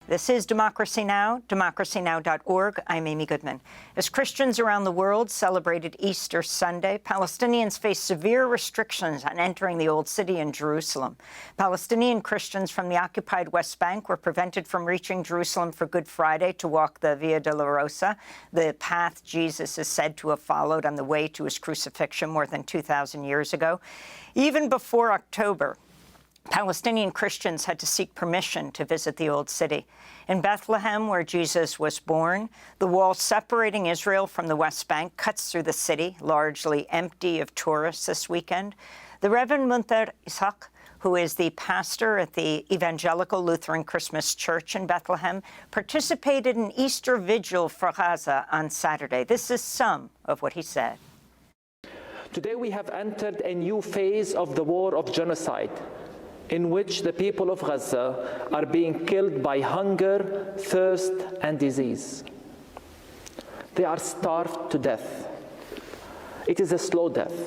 This is Democracy Now!, democracynow.org. I'm Amy Goodman. As Christians around the world celebrated Easter Sunday, Palestinians face severe restrictions on entering the Old City in Jerusalem. Palestinian Christians from the occupied West Bank were prevented from reaching Jerusalem for Good Friday to walk the Via Dolorosa, the path Jesus is said to have followed on the way to his crucifixion more than 2,000 years ago. Even before October, Palestinian Christians had to seek permission to visit the Old City. In Bethlehem, where Jesus was born, the wall separating Israel from the West Bank cuts through the city, largely empty of tourists this weekend. The Reverend Munther Isaac, who is the pastor at the Evangelical Lutheran Christmas Church in Bethlehem, participated in Easter vigil for Gaza on Saturday. This is some of what he said. Today we have entered a new phase of the war of genocide, in which the people of Gaza are being killed by hunger, thirst, and disease. They are starved to death. It is a slow death.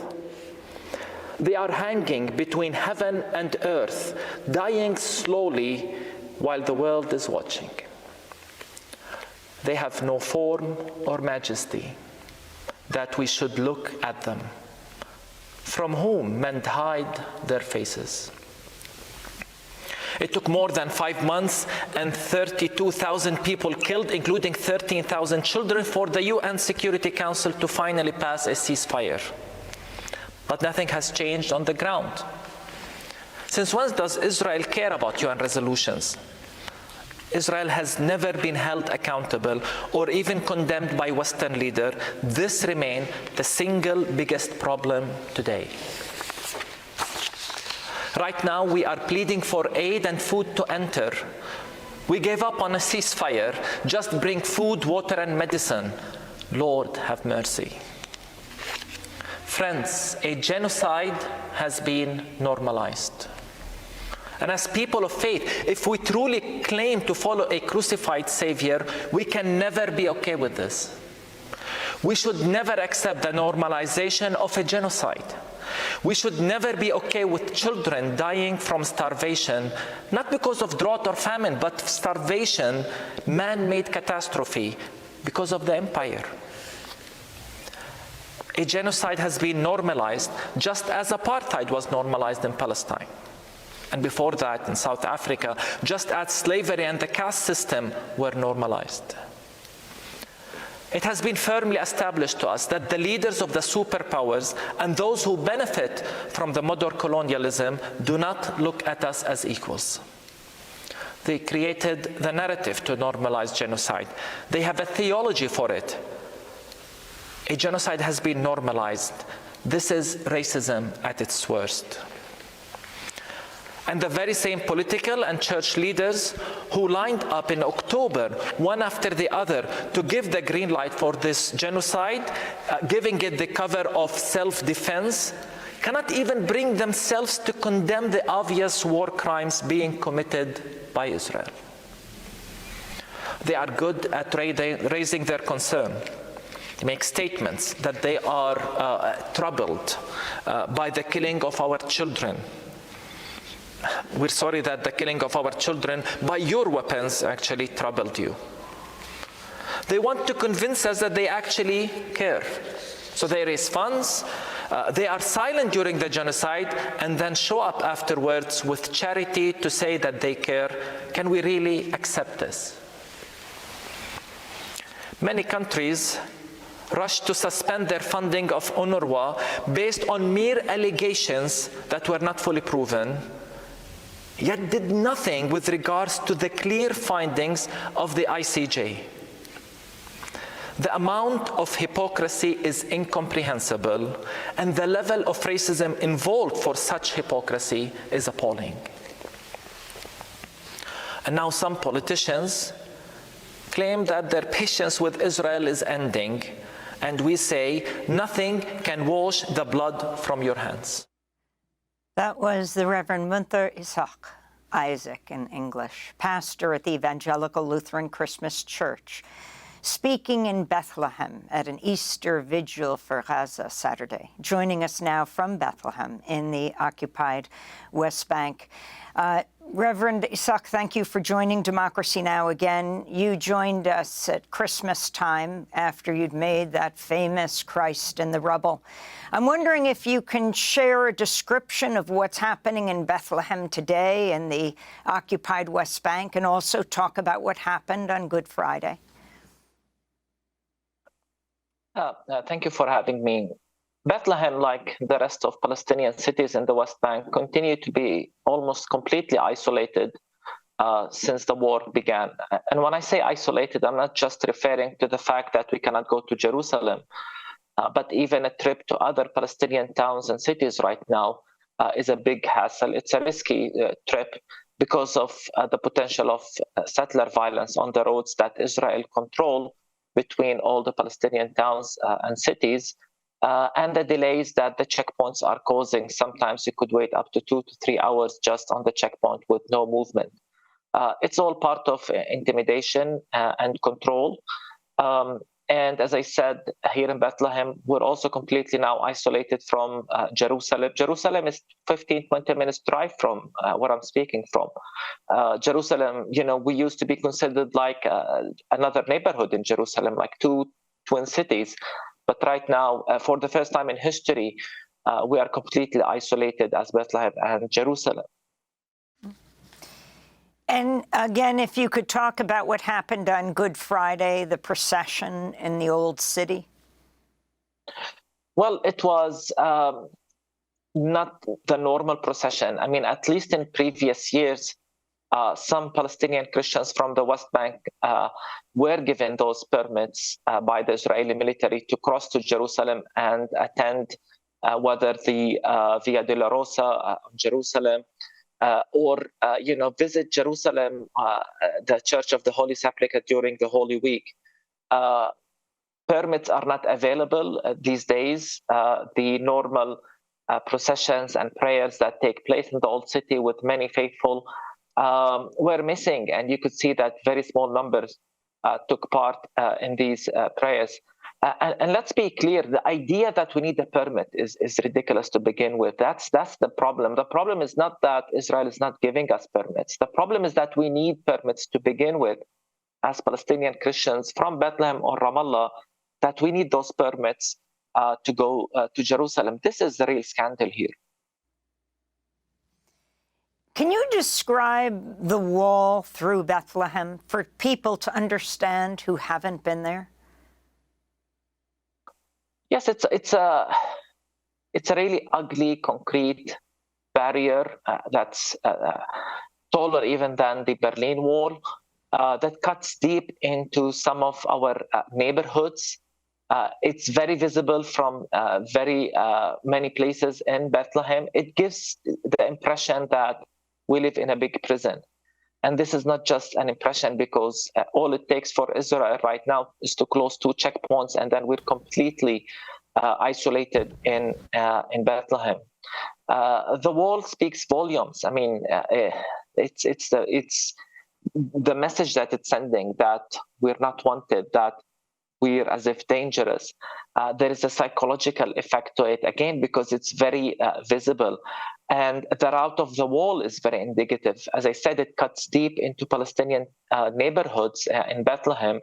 They are hanging between heaven and earth, dying slowly while the world is watching. They have no form or majesty that we should look at them, from whom men hide their faces. It took more than 5 months and 32,000 people killed, including 13,000 children, for the UN Security Council to finally pass a ceasefire. But nothing has changed on the ground. Since when does Israel care about UN resolutions? Israel has never been held accountable or even condemned by Western leaders. This remains the single biggest problem today. Right now, we are pleading for aid and food to enter. We gave up on a ceasefire. Just bring food, water, and medicine. Lord, have mercy. Friends, a genocide has been normalized. And as people of faith, if we truly claim to follow a crucified Savior, we can never be okay with this. We should never accept the normalization of a genocide. We should never be okay with children dying from starvation, not because of drought or famine, but starvation, man-made catastrophe, because of the empire. A genocide has been normalized, just as apartheid was normalized in Palestine. And before that, in South Africa, just as slavery and the caste system were normalized. It has been firmly established to us that the leaders of the superpowers and those who benefit from the modern colonialism do not look at us as equals. They created the narrative to normalize genocide. They have a theology for it. A genocide has been normalized. This is racism at its worst. And the very same political and church leaders who lined up in October, one after the other, to give the green light for this genocide, giving it the cover of self-defense, cannot even bring themselves to condemn the obvious war crimes being committed by Israel. They are good at raising their concern. They make statements that they are troubled by the killing of our children. We're sorry that the killing of our children by your weapons actually troubled you. They want to convince us that they actually care. So they raise funds, they are silent during the genocide, and then show up afterwards with charity to say that they care. Can we really accept this? Many countries rushed to suspend their funding of UNRWA based on mere allegations that were not fully proven, yet did nothing with regards to the clear findings of the ICJ. The amount of hypocrisy is incomprehensible, and the level of racism involved for such hypocrisy is appalling. And now some politicians claim that their patience with Israel is ending, and we say, nothing can wash the blood from your hands. That was the Reverend Munther Isaac in English, pastor at the Evangelical Lutheran Christmas Church. speaking in Bethlehem at an Easter vigil for Gaza Saturday. Joining us now from Bethlehem in the occupied West Bank. Reverend Isaac, thank you for joining Democracy Now! Again. You joined us at Christmas time after you'd made that famous Christ in the Rubble. I'm wondering if you can share a description of what's happening in Bethlehem today in the occupied West Bank, and also talk about what happened on Good Friday. Thank you for having me. Bethlehem, like the rest of Palestinian cities in the West Bank, continue to be almost completely isolated since the war began. And when I say isolated, I'm not just referring to the fact that we cannot go to Jerusalem, but even a trip to other Palestinian towns and cities right now is a big hassle. It's a risky trip because of the potential of settler violence on the roads that Israel control between all the Palestinian towns and cities. And the delays that the checkpoints are causing. Sometimes you could wait up to 2 to 3 hours just on the checkpoint with no movement. It's all part of intimidation and control. And as I said, here in Bethlehem, we're also completely now isolated from Jerusalem. Jerusalem is 15, 20 minutes drive from where I'm speaking from. Jerusalem, we used to be considered like another neighborhood in Jerusalem, like two twin cities. But right now, for the first time in history, we are completely isolated as Bethlehem and Jerusalem. And again, if you could talk about what happened on Good Friday, the procession in the Old City. Well, it was not the normal procession. I mean, at least in previous years, some Palestinian Christians from the West Bank were given those permits by the Israeli military to cross to Jerusalem and attend whether the Via Dolorosa Jerusalem or visit Jerusalem, the Church of the Holy Sepulchre during the Holy Week. Permits are not available these days. The normal processions and prayers that take place in the Old City with many faithful were missing, and you could see that very small numbers took part in these prayers. And let's be clear, the idea that we need a permit is ridiculous to begin with. That's the problem. The problem is not that Israel is not giving us permits. The problem is that we need permits to begin with as Palestinian Christians from Bethlehem or Ramallah, that we need those permits to go to Jerusalem. This is the real scandal here. Can you describe the wall through Bethlehem for people to understand who haven't been there? Yes, it's a really ugly concrete barrier that's taller even than the Berlin Wall that cuts deep into some of our neighborhoods. It's very visible from very many places in Bethlehem. It gives the impression that we live in a big prison. And this is not just an impression, because all it takes for Israel right now is to close 2 checkpoints, and then we're completely isolated in Bethlehem. The wall speaks volumes. I mean, it's the message that it's sending, that we're not wanted, that we're as if dangerous. There is a psychological effect to it, again, because it's very visible. And the route of the wall is very indicative. As I said, it cuts deep into Palestinian neighborhoods in Bethlehem,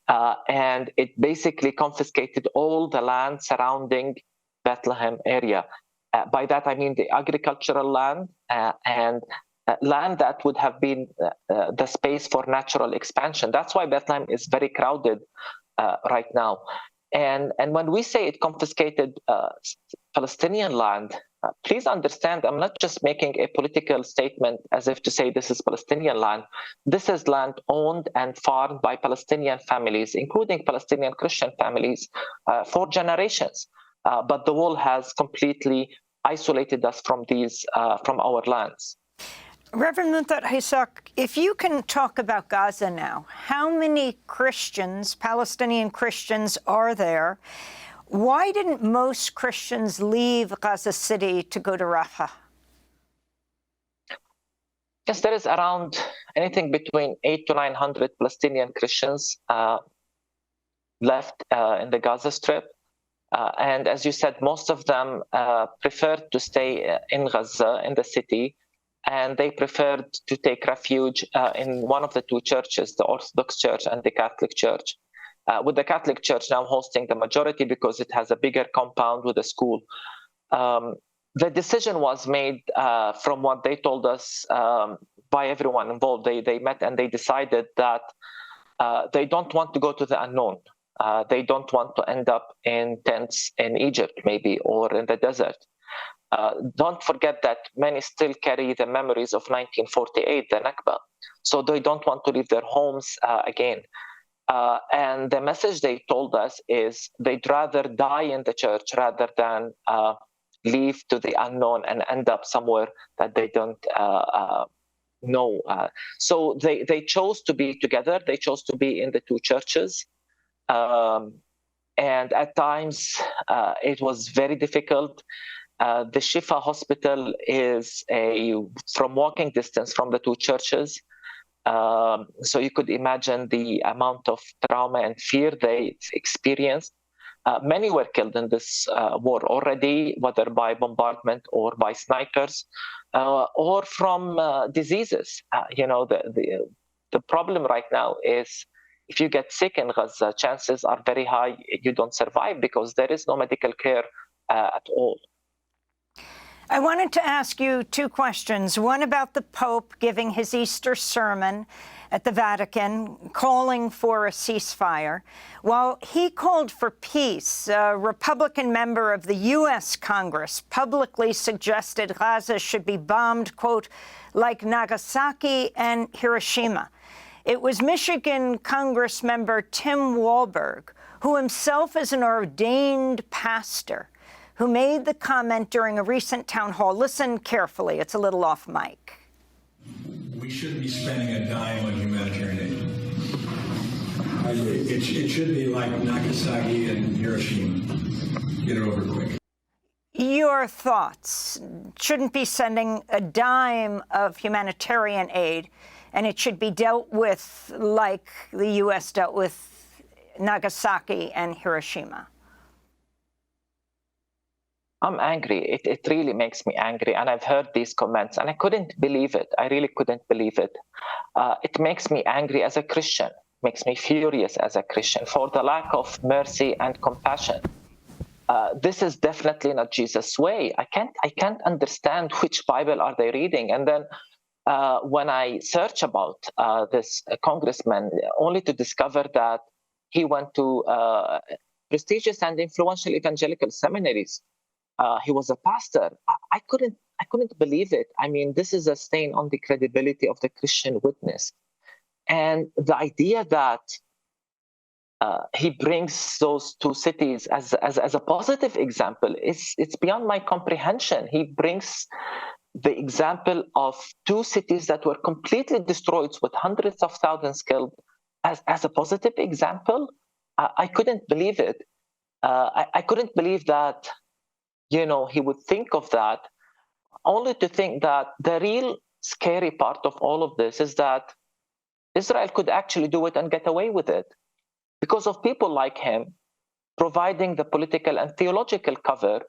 and it basically confiscated all the land surrounding Bethlehem area. By that, I mean the agricultural land and land that would have been the space for natural expansion. That's why Bethlehem is very crowded right now. And when we say it confiscated Palestinian land, please understand, I'm not just making a political statement as if to say this is Palestinian land. This is land owned and farmed by Palestinian families, including Palestinian Christian families, for generations. But the wall has completely isolated us from from our lands. Reverend Munther Isaac, if you can talk about Gaza now, how many Christians, Palestinian Christians, are there? Why didn't most Christians leave Gaza City to go to Rafah? Yes, there is around anything between 800 to 900 Palestinian Christians left in the Gaza Strip. And as you said, most of them preferred to stay in Gaza, in the city, and they preferred to take refuge in one of the two churches, the Orthodox Church and the Catholic Church, with the Catholic Church now hosting the majority because it has a bigger compound with a school. The decision was made, from what they told us, by everyone involved. They met and they decided that they don't want to go to the unknown. They don't want to end up in tents in Egypt, maybe, or in the desert. Don't forget that many still carry the memories of 1948, the Nakba. So they don't want to leave their homes again. And the message they told us is they'd rather die in the church rather than leave to the unknown and end up somewhere that they don't know. So they chose to be together. They chose to be in the two churches. And at times, it was very difficult. The Shifa Hospital is from walking distance from the two churches. So you could imagine the amount of trauma and fear they experienced. Many were killed in this war already, whether by bombardment or by snipers, or from diseases. The problem right now is if you get sick in Gaza, chances are very high you don't survive because there is no medical care at all. I wanted to ask you two questions. One about the Pope giving his Easter sermon at the Vatican, calling for a ceasefire. While he called for peace, a Republican member of the U.S. Congress publicly suggested Gaza should be bombed, quote, like Nagasaki and Hiroshima. It was Michigan Congressmember Tim Walberg, who himself is an ordained pastor, who made the comment during a recent town hall. Listen carefully. It's a little off mic. We shouldn't be spending a dime on humanitarian aid. It should be like Nagasaki and Hiroshima. Get it over quick. Your thoughts? Shouldn't be sending a dime of humanitarian aid, and it should be dealt with like the U.S. dealt with Nagasaki and Hiroshima. I'm angry. It really makes me angry. And I've heard these comments and I couldn't believe it. I really couldn't believe it. It makes me angry as a Christian, makes me furious as a Christian for the lack of mercy and compassion. This is definitely not Jesus' way. I can't understand which Bible are they reading. And then when I search about this congressman, only to discover that he went to prestigious and influential evangelical seminaries. He was a pastor. I couldn't believe it. I mean, this is a stain on the credibility of the Christian witness. And the idea that he brings those two cities as a positive example, it's beyond my comprehension. He brings the example of two cities that were completely destroyed with hundreds of thousands killed as a positive example. I couldn't believe it. I couldn't believe that he would think of that, only to think that the real scary part of all of this is that Israel could actually do it and get away with it because of people like him providing the political and theological cover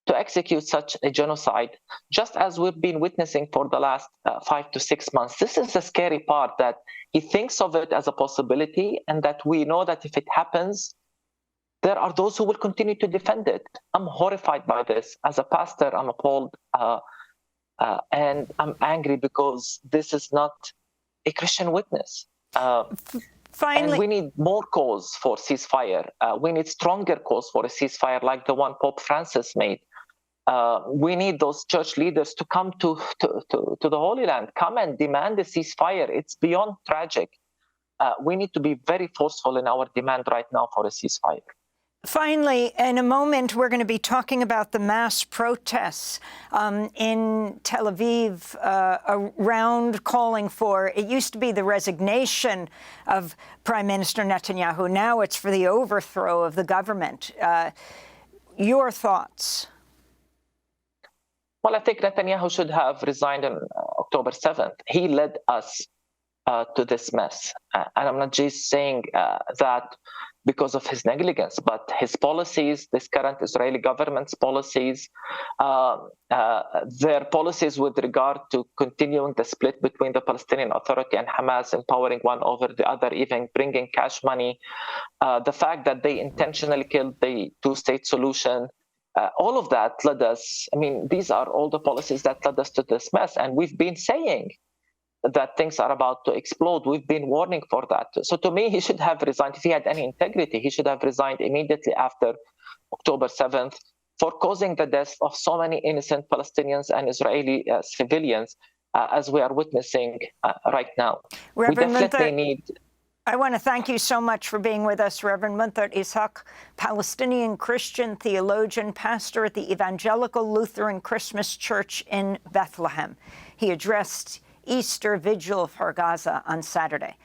to execute such a genocide, just as we've been witnessing for the last 5 to 6 months. This is the scary part, that he thinks of it as a possibility and that we know that if it happens, there are those who will continue to defend it. I'm horrified by this. As a pastor, I'm appalled. And I'm angry because this is not a Christian witness. Finally, and we need more cause for ceasefire. We need stronger cause for a ceasefire like the one Pope Francis made. We need those church leaders to come to the Holy Land, come and demand a ceasefire. It's beyond tragic. We need to be very forceful in our demand right now for a ceasefire. Finally, in a moment, we're going to be talking about the mass protests in Tel Aviv around calling for, it used to be the resignation of Prime Minister Netanyahu. Now it's for the overthrow of the government. Your thoughts? Well, I think Netanyahu should have resigned on October 7th. He led us to this mess. And I'm not just saying that because of his negligence, but his policies, this current Israeli government's policies, their policies with regard to continuing the split between the Palestinian Authority and Hamas, empowering one over the other, even bringing cash money, the fact that they intentionally killed the two-state solution, all of that led us, I mean, these are all the policies that led us to this mess. And we've been saying that things are about to explode. We've been warning for that. So to me, he should have resigned. If he had any integrity, he should have resigned immediately after October 7th for causing the deaths of so many innocent Palestinians and Israeli civilians, as we are witnessing right now. Reverend we definitely Munther, need... I want to thank you so much for being with us, Reverend Munther Isaac, Palestinian Christian, theologian, pastor at the Evangelical Lutheran Christmas Church in Bethlehem. He addressed Easter Vigil for Gaza on Saturday.